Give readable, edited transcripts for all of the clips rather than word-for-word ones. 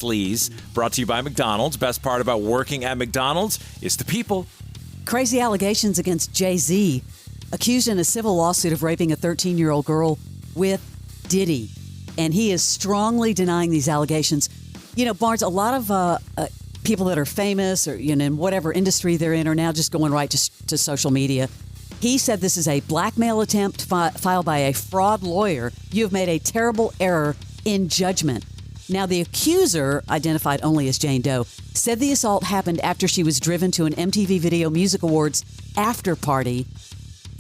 Sleaze, brought to you by McDonald's. Best part about working at McDonald's is the people. Crazy allegations against Jay-Z, accused in a civil lawsuit of raping a 13-year-old girl with Diddy. And he is strongly denying these allegations. You know, Barnes, a lot of people that are famous or, you know, in whatever industry they're in are now just going right to social media. He said this is a blackmail attempt filed by a fraud lawyer. You have made a terrible error in judgment. Now, the accuser, identified only as Jane Doe, said the assault happened after she was driven to an MTV Video Music Awards after party,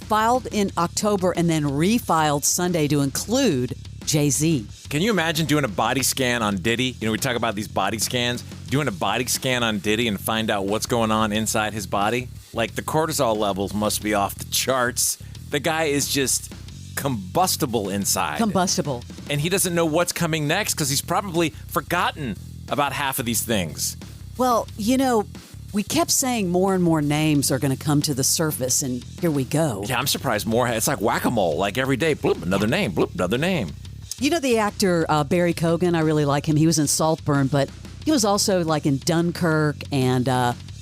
filed in October and then refiled Sunday to include Jay-Z. Can you imagine doing a body scan on Diddy? You know, we talk about these body scans. Doing a body scan on Diddy and find out what's going on inside his body? Like, the cortisol levels must be off the charts. The guy is just combustible inside. Combustible. And he doesn't know what's coming next because he's probably forgotten about half of these things. Well, you know, we kept saying more and more names are going to come to the surface, and here we go. Yeah, I'm surprised more. It's like whack-a-mole. Like every day, bloop, another name, bloop, another name. You know the actor Barry Keoghan? I really like him. He was in Saltburn, but he was also like in Dunkirk and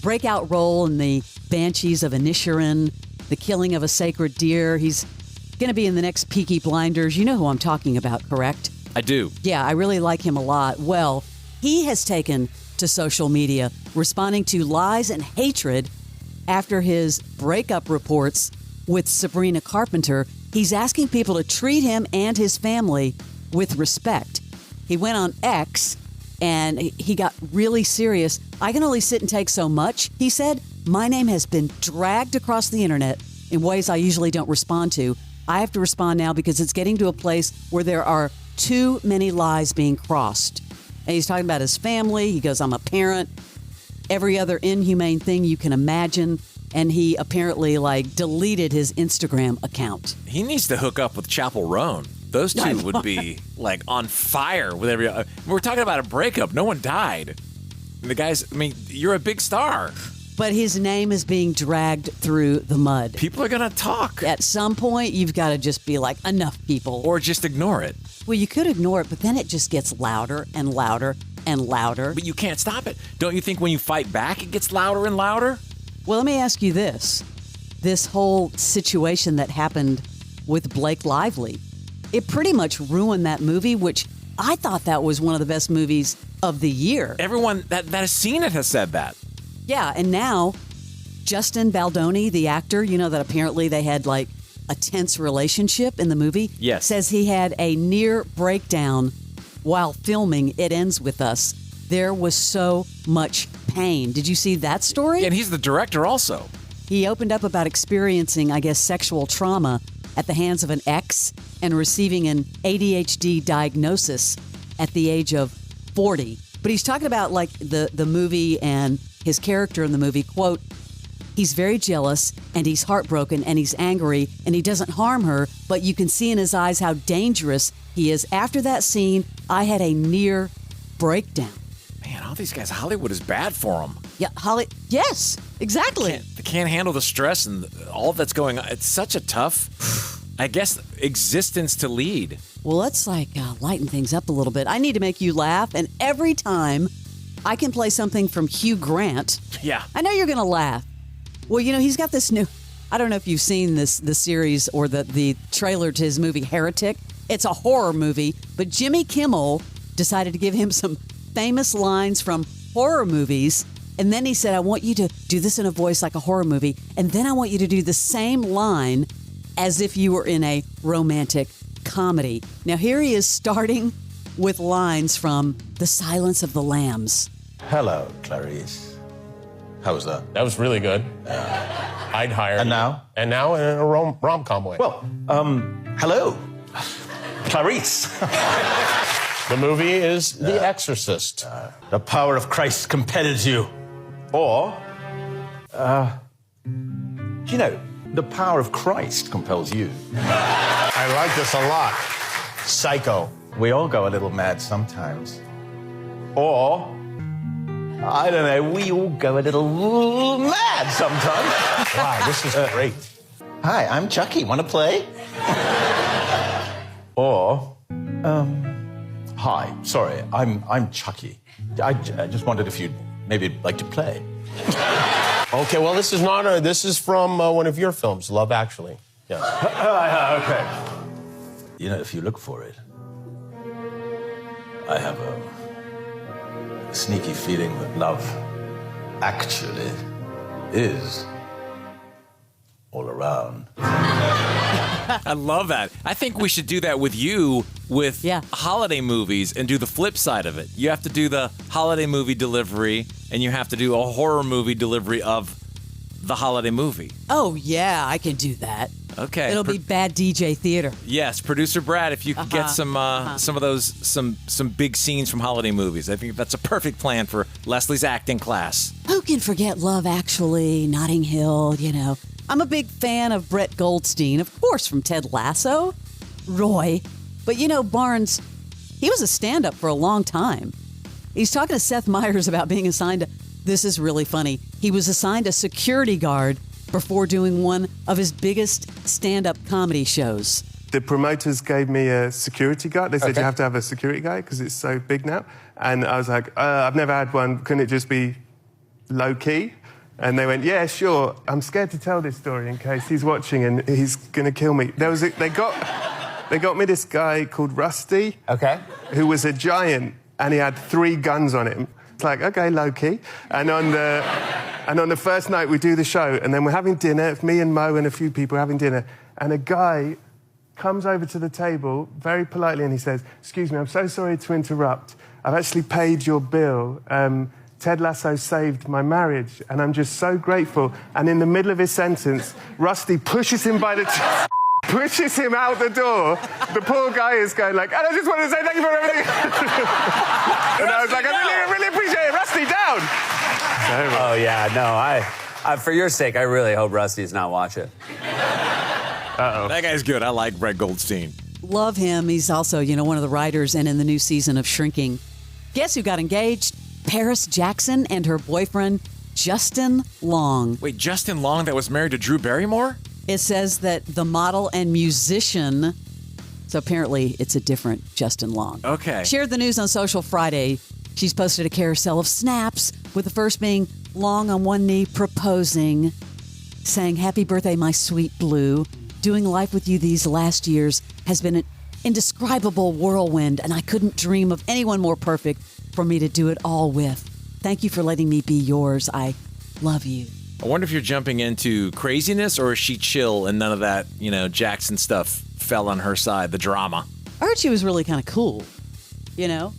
breakout role in the Banshees of Inisherin, The Killing of a Sacred Deer. He's going to be in the next Peaky Blinders. You know who I'm talking about, correct? I do. Yeah, I really like him a lot. Well, he has taken to social media, responding to lies and hatred after his breakup reports with Sabrina Carpenter. He's asking people to treat him and his family with respect. He went on X and he got really serious. I can only sit and take so much, he said. My name has been dragged across the internet in ways I usually don't respond to. I have to respond now because it's getting to a place where there are too many lies being crossed. And he's talking about his family. He goes, I'm a parent, every other inhumane thing you can imagine. And he apparently deleted his Instagram account. He needs to hook up with Chapel Roan. Those two would be on fire with every. We're talking about a breakup. No one died. The guys, I mean, you're a big star. But his name is being dragged through the mud. People are going to talk. At some point, you've got to just be like, enough, people. Or just ignore it. Well, you could ignore it, but then it just gets louder and louder and louder. But you can't stop it. Don't you think when you fight back, it gets louder and louder? Well, let me ask you this. This whole situation that happened with Blake Lively, it pretty much ruined that movie, which I thought that was one of the best movies of the year. Everyone that has seen it has said that. Yeah, and now Justin Baldoni, the actor, you know that apparently they had a tense relationship in the movie. Yes. Says he had a near breakdown while filming It Ends With Us. There was so much pain. Did you see that story? Yeah, and he's the director also. He opened up about experiencing, I guess, sexual trauma at the hands of an ex and receiving an ADHD diagnosis at the age of 40. But he's talking about the movie and his character in the movie, quote, he's very jealous and he's heartbroken and he's angry and he doesn't harm her, but you can see in his eyes how dangerous he is. After that scene, I had a near breakdown. Man, all these guys, Hollywood is bad for them. Yeah, yes, exactly. They can't handle the stress and all that's going on. It's such a tough, I guess, existence to lead. Well, let's lighten things up a little bit. I need to make you laugh, and every time I can play something from Hugh Grant, yeah, I know you're going to laugh. Well, you know, he's got this new, I don't know if you've seen the series or the trailer to his movie Heretic. It's a horror movie, but Jimmy Kimmel decided to give him some famous lines from horror movies. And then he said, I want you to do this in a voice like a horror movie. And then I want you to do the same line as if you were in a romantic comedy. Now, here he is starting with lines from The Silence of the Lambs. Hello, Clarice. How was that? That was really good. I'd hire And you. now? And now in a rom-com way. Well, hello, Clarice. The movie is The Exorcist. The power of Christ compels you. Or, you know, the power of Christ compels you. I like this a lot. Psycho. We all go a little mad sometimes. Or, I don't know, we all go a little mad sometimes. Wow, this is great. Hi, I'm Chucky. Want to play? Or, hi, sorry, I'm Chucky. I just wondered if you'd maybe like to play. Okay, well, this is from one of your films, Love Actually. Yeah. Okay. You know, if you look for it, I have a sneaky feeling that love actually is all around. I love that. I think we should do that with you with holiday movies and do the flip side of it. You have to do the holiday movie delivery, and you have to do a horror movie delivery of the holiday movie. Oh, yeah, I can do that. Okay. It'll be bad DJ theater. Yes, producer Brad, if you could get some of those some big scenes from holiday movies. I think that's a perfect plan for Leslie's acting class. Who can forget Love Actually, Notting Hill, you know. I'm a big fan of Brett Goldstein, of course, from Ted Lasso, Roy. But, you know, Barnes, he was a stand-up for a long time. He's talking to Seth Meyers about being assigned this is really funny. He was assigned a security guard before doing one of his biggest stand-up comedy shows. The promoters gave me a security guard. They said, you have to have a security guard because it's so big now. And I was like, I've never had one. Couldn't it just be low-key? And they went, yeah, sure. I'm scared to tell this story in case he's watching and he's going to kill me. They got me this guy called Rusty, who was a giant, and he had 3 guns on him. It's like, okay, low-key. And on the first night, we do the show, and then we're having dinner. Me and Mo and a few people are having dinner, and a guy comes over to the table very politely, and he says, excuse me, I'm so sorry to interrupt. I've actually paid your bill. Ted Lasso saved my marriage, and I'm just so grateful. And in the middle of his sentence, Rusty pushes him by the pushes him out the door. The poor guy is going like, and I just want to say thank you for everything. And I was like, I really appreciate it. Rusty, down. Oh, yeah, no, for your sake, I really hope Rusty's not watching. Uh-oh. That guy's good. I like Brett Goldstein. Love him. He's also, you know, one of the writers and in the new season of Shrinking. Guess who got engaged? Paris Jackson and her boyfriend, Justin Long. Wait, Justin Long that was married to Drew Barrymore? It says that the model and musician, so apparently it's a different Justin Long. Okay. Shared the news on social Friday. She's posted a carousel of snaps, with the first being Long on one knee proposing, saying, happy birthday, my sweet blue. Doing life with you these last years has been an indescribable whirlwind, and I couldn't dream of anyone more perfect for me to do it all with. Thank you for letting me be yours. I love you. I wonder if you're jumping into craziness, or is she chill and none of that, you know, Jackson stuff fell on her side, the drama? I heard she was really kind of cool, you know?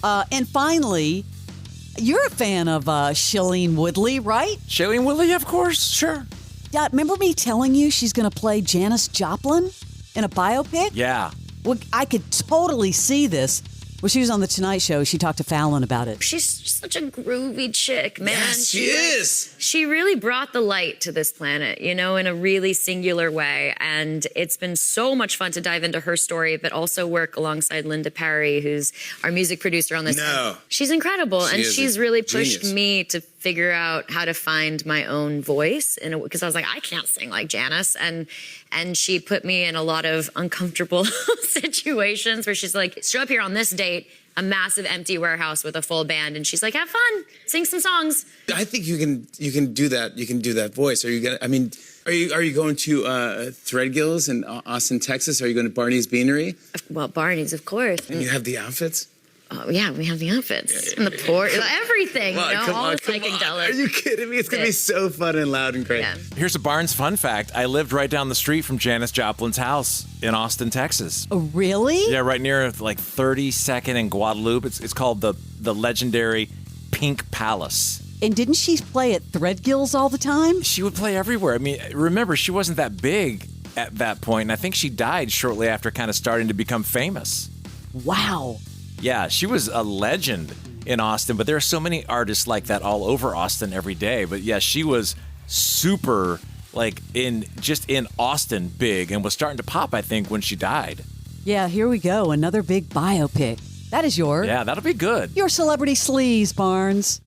And finally, you're a fan of Shailene Woodley, right? Shailene Woodley, of course, sure. Yeah, remember me telling you she's going to play Janis Joplin in a biopic? Yeah. Well, I could totally see this. When she was on The Tonight Show, she talked to Fallon about it. She's such a groovy chick, man. Yes, she is. She really brought the light to this planet, you know, in a really singular way. And it's been so much fun to dive into her story, but also work alongside Linda Perry, who's our music producer on this. No. She's incredible. She and is she's a really pushed genius. me to figure out how to find my own voice. Because I was like, I can't sing like Janis. And she put me in a lot of uncomfortable situations where she's like, show up here on this date, a massive empty warehouse with a full band, and she's like, have fun, sing some songs. I think you can do that. You can do that voice. Are you gonna? I mean, are you going to Threadgill's in Austin, Texas? Are you going to Barney's Beanery? Well, Barney's, of course. And you have the outfits. Oh, yeah, we have the outfits and the port, everything, Come on, you know, come all on, the come on. psychedelic. Are you kidding me? It's going to be so fun and loud and great. Yeah. Here's a Barnes fun fact. I lived right down the street from Janis Joplin's house in Austin, Texas. Oh, really? Yeah, right near like 32nd and Guadalupe. It's called the legendary Pink Palace. And didn't she play at Threadgill's all the time? She would play everywhere. I mean, remember, she wasn't that big at that point, and I think she died shortly after kind of starting to become famous. Wow. Yeah, she was a legend in Austin, but there are so many artists like that all over Austin every day. But yeah, she was super, like, in Austin big, and was starting to pop, I think, when she died. Yeah, here we go. Another big biopic. That is your Yeah, that'll be good. Your celebrity sleaze, Barnes.